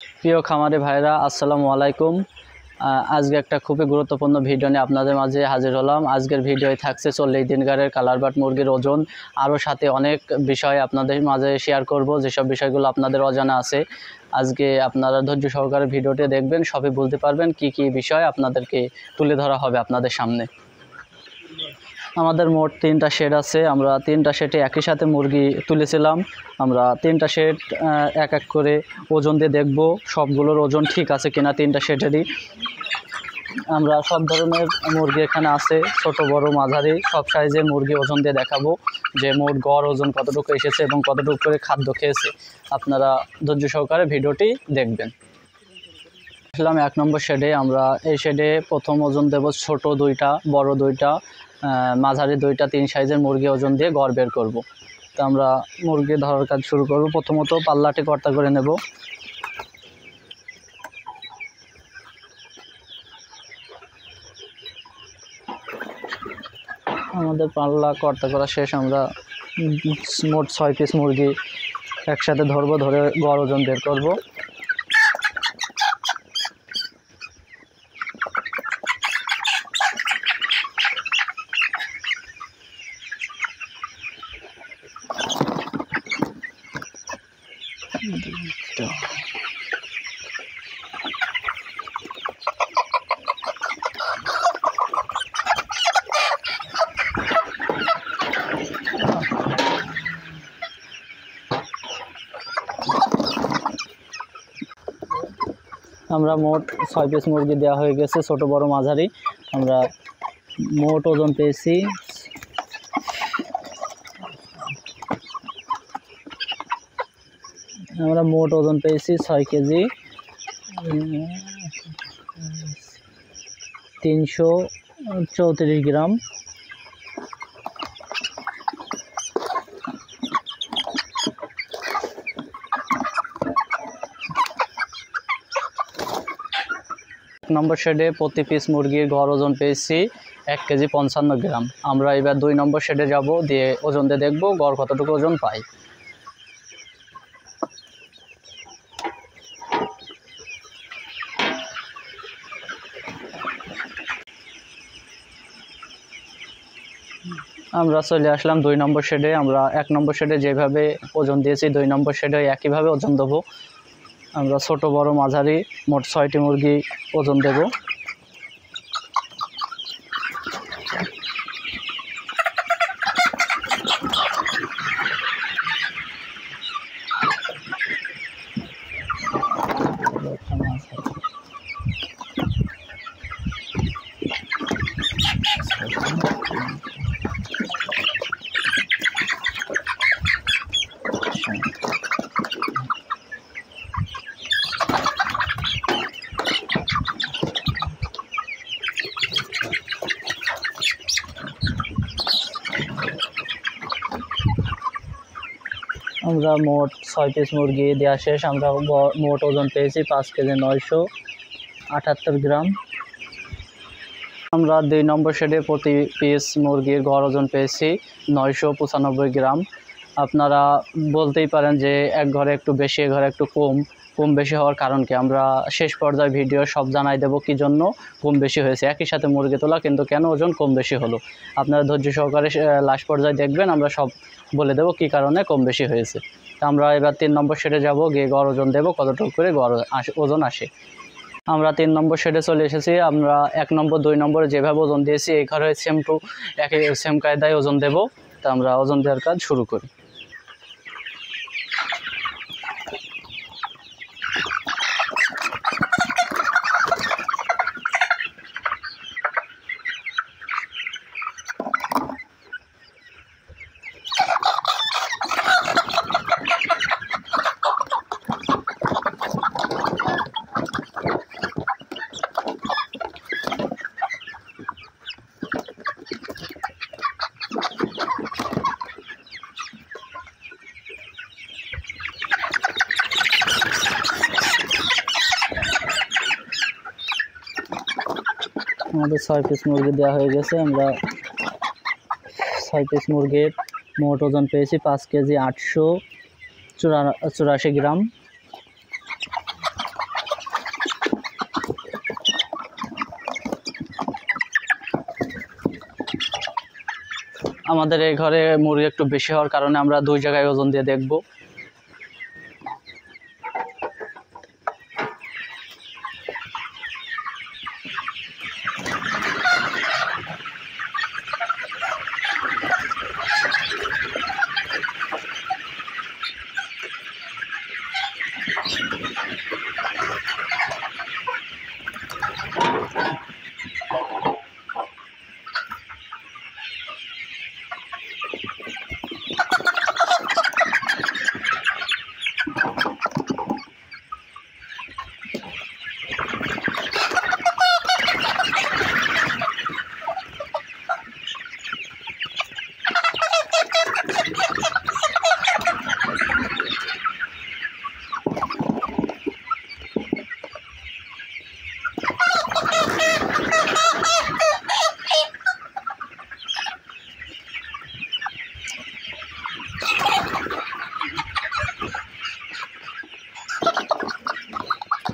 প্রিয় খামারি ভাইরা, আসসালামু আলাইকুম। আজকে একটা খুবই গুরুত্বপূর্ণ ভিডিও নিয়ে আপনাদের মাঝে হাজির হলাম। আজকের ভিডিওয় থাকছে 40 দিনকারের কালার বাট মুরগির ওজন, আরও সাথে অনেক বিষয় আপনাদের মাঝে শেয়ার করব, যেসব বিষয়গুলো আপনাদের অজানা আছে। আজকে আপনারা ধৈর্য সহকারে ভিডিওটি দেখবেন, সবই বলতে পারবেন কি কি বিষয় আপনাদেরকে তুলে ধরা হবে আপনাদের সামনে। আমাদের মোট 3টা শেড আছে। আমরা 3টা শেডে একই সাথে মুরগি তুলেছিলাম। আমরা 3টা শেড এক এক করে ওজন দিয়ে দেখব সবগুলোর ওজন ঠিক আছে কিনা 3টা শেডেরই। আমরা সব ধরনের মুরগি এখানে আছে, ছোট বড় মাঝারি সব সাইজের মুরগি ওজন দিয়ে দেখাবো যে মোট গড় ওজন কতটুকু এসেছে এবং কতটুকু করে খাদ্য খেয়েছে। আপনারা ধৈর্য সহকারে ভিডিওটি দেখবেন। আসলাম 1 নম্বর শেডে। আমরা এই শেডে প্রথম ওজন দেব ছোট 2টা, বড় 2টা, মাঝারি 2টা, 3 সাইজের মুরগি ওজন দিয়ে গড় বের করব। তো আমরা মুরগি ধরার কাজ শুরু করব। প্রথমত পাল্লাটি কর্তা করে নেব। আমাদের পাল্লা কর্তা করা শেষ। আমরা মোট 6 পিস মুরগি একসাথে ধরবো, ধরে গড় ওজন বের করব। আমরা মোট 6 পিস মুরগি দেওয়া হয়ে গেছে, ছোট বড় মাঝারি। আমরা মোট ওজন পেয়েছি 6 কেজি 334 গ্রাম। নম্বর শেডে প্রতি পিস মুরগির গড় ওজন পেয়েছি 1 কেজি 55 গ্রাম। আমরা এবার 2 নম্বর শেডে যাব, দিয়ে ওজন দিয়ে দেখব গড় কতটুকু ওজন পাই। আমরা চলে আসলাম 2 নম্বর শেডে। আমরা 1 নম্বর শেডে যেভাবে ওজন দিয়েছি 2 নম্বর শেডে একইভাবে ওজন দেবো। আমরা ছোট বড় মাঝারি মোট 6টি মুরগি ওজন দেব। আমরা মোট 6 পিস মুরগি দেওয়া শেষ। আমরা মোট ওজন পেয়েছি 5 কেজি 978 গ্রাম। আমরা 2 নম্বর শেডে প্রতি পিস মুরগির গড় ওজন পেয়েছি 995 গ্রাম। আপনারা বলতেই পারেন যে এক ঘরে একটু বেশি, এক ঘরে একটু কম বেশি হওয়ার কারণ কি? আমরা শেষ পর্যায়ে ভিডিও সব জানাই দেব কি জন্য কম বেশি হয়েছে। একই সাথে মুরগি তোলা, কিন্তু কেন ওজন কম বেশি হলো। আপনারা ধৈর্য সহকারে লাস্ট পর্যায়ে দেখবেন, আমরা সব বলে দেব কি কারণে কম বেশি হয়েছে। তা আমরা এবার 3 নম্বর শেডে যাব, গিয়ে গড় ওজন দেব কতটুকু করে ওজন আসে। আমরা 3 নম্বর শেডে চলে এসেছি। আমরা 1 নম্বর 2 নম্বরে যেভাবে ওজন দিয়েছি এই ঘরে সেম কায়দায় ওজন দেব। তা আমরা ওজন দেওয়ার কাজ শুরু করি। আমাদের 6 পিস মুরগি দেওয়া হয়ে গেছে। আমরা 6 পিস মুরগির মোট ওজন পেয়েছি 5 কেজি 884 গ্রাম। আমাদের এই ঘরে মুরগি একটু বেশি হওয়ার কারণে আমরা 2 জায়গায় ওজন দিয়ে দেখব।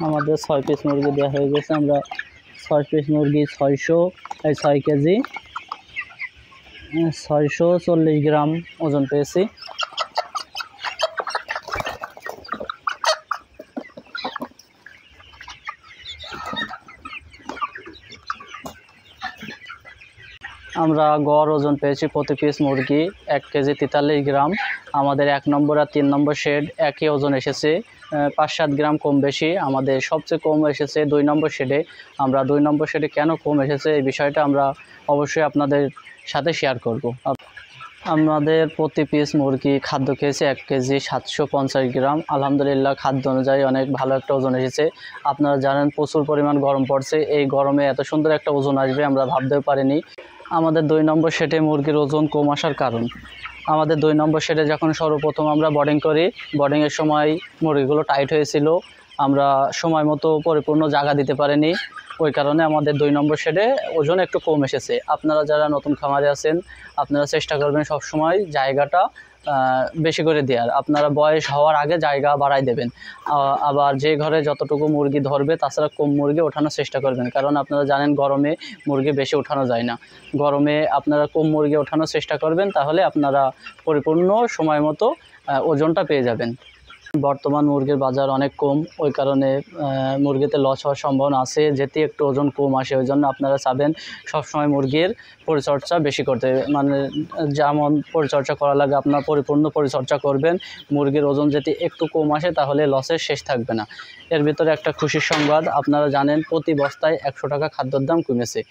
আমাদের 6 পিস মুরগি দেওয়া হয়ে গেছে। আমরা 6 পিস মুরগি 6 কেজি 640 গ্রাম ওজন পেয়েছি। আমরা গড় ওজন পেয়েছি প্রতি পিস মুরগি 1 কেজি 43 গ্রাম। আমাদের 1 নম্বর আর 3 নম্বর শেড একই ওজন এসেছে, 5-7 গ্রাম কম বেশি। আমাদের সবচেয়ে কম এসেছে 2 নম্বর শেডে। আমরা 2 নম্বর শেডে কেন কম এসেছে এই বিষয়টা আমরা অবশ্যই আপনাদের সাথে শেয়ার করব। আমাদের প্রতি পিস মুরগি খাদ্য খেয়েছে 1 কেজি 750 গ্রাম। আলহামদুলিল্লাহ খাদ্য অনুযায়ী অনেক ভালো একটা ওজন এসেছে। আপনারা জানেন প্রচুর পরিমাণ গরম পড়ছে, এই গরমে এত সুন্দর একটা ওজন আসবে আমরা ভাবতেও পারিনি। আমাদের 2 নম্বর শেডে মুরগির ওজন কম আসার কারণ, আমাদের 2 নম্বর শেডে যখন সর্বপ্রথম আমরা বোর্ডিং করি, বোর্ডিংয়ের সময় মুরগিগুলো টাইট হয়েছিল, আমরা সময় মতো পরিপূর্ণ জায়গা দিতে পারিনি। ওই কারণে আমাদের 2 নম্বর শেডে ওজন একটু কম এসেছে। আপনারা যারা নতুন খামারে আছেন আপনারা চেষ্টা করবেন সবসময় জায়গাটা বেশি করে দেওয়ার। আপনারা বয়স হওয়ার আগে জায়গা বাড়াই দেবেন। আবার যে ঘরে যতটুকু মুরগি ধরবে তাছাড়া কম মুরগি ওঠানোর চেষ্টা করবেন, কারণ আপনারা জানেন গরমে মুরগি বেশি ওঠানো যায় না। গরমে আপনারা কম মুরগি ওঠানোর চেষ্টা করবেন, তাহলে আপনারা পরিপূর্ণ সময় মতো ওজনটা পেয়ে যাবেন। বর্তমান মুরগির বাজার অনেক কম, ওই কারণে মুরগিতে লস হওয়ার সম্ভাবনা আছে, যেতে একটু ওজন কম আসে। ওই জন্য আপনারা চাবেন সবসময় মুরগির পরিচর্যা বেশি করতে, মানে যেমন পরিচর্যা করা লাগে আপনার পরিপূর্ণ পরিচর্যা করবেন। মুরগির ওজন যদি একটু কম আসে তাহলে লসের শেষ থাকবে না। এর ভিতরে একটা খুশির সংবাদ, আপনারা জানেন প্রতি বস্তায় 100 টাকা খাদ্যের দাম কমেছে,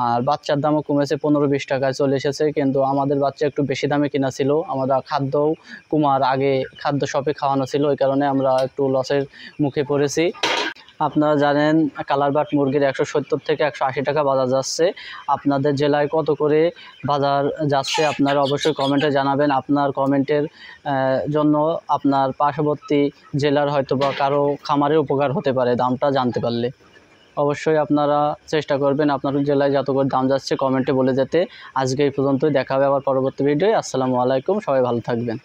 আর বাচ্চার দামও কমেছে, 15-20 টাকায় চলে এসেছে। কিন্তু আমাদের বাচ্চা একটু বেশি দামে কিনা ছিল, আমরা খাদ্যও কমার আগে খাদ্য শপে খাওয়ানো ছিল, ওই কারণে আমরা একটু লসের মুখে পড়েছি। আপনারা জানেন কালার বাট মুরগির 170 থেকে 180 টাকা বাজার যাচ্ছে। আপনাদের জেলায় কত করে বাজার যাচ্ছে আপনারা অবশ্যই কমেন্টে জানাবেন। আপনার কমেন্টের জন্য আপনার পার্শ্ববর্তী জেলার হয়তো বা কারো খামারে উপকার হতে পারে দামটা জানতে পারলে। অবশ্যই আপনারা চেষ্টা করবেন আপনার জেলায় যত করে দাম যাচ্ছে কমেন্টে বলে যেতে। আজকে এই পর্যন্তই, দেখা হবে আবার পরবর্তী ভিডিওয়ে। আসসালামু আলাইকুম, সবাই ভালো থাকবেন।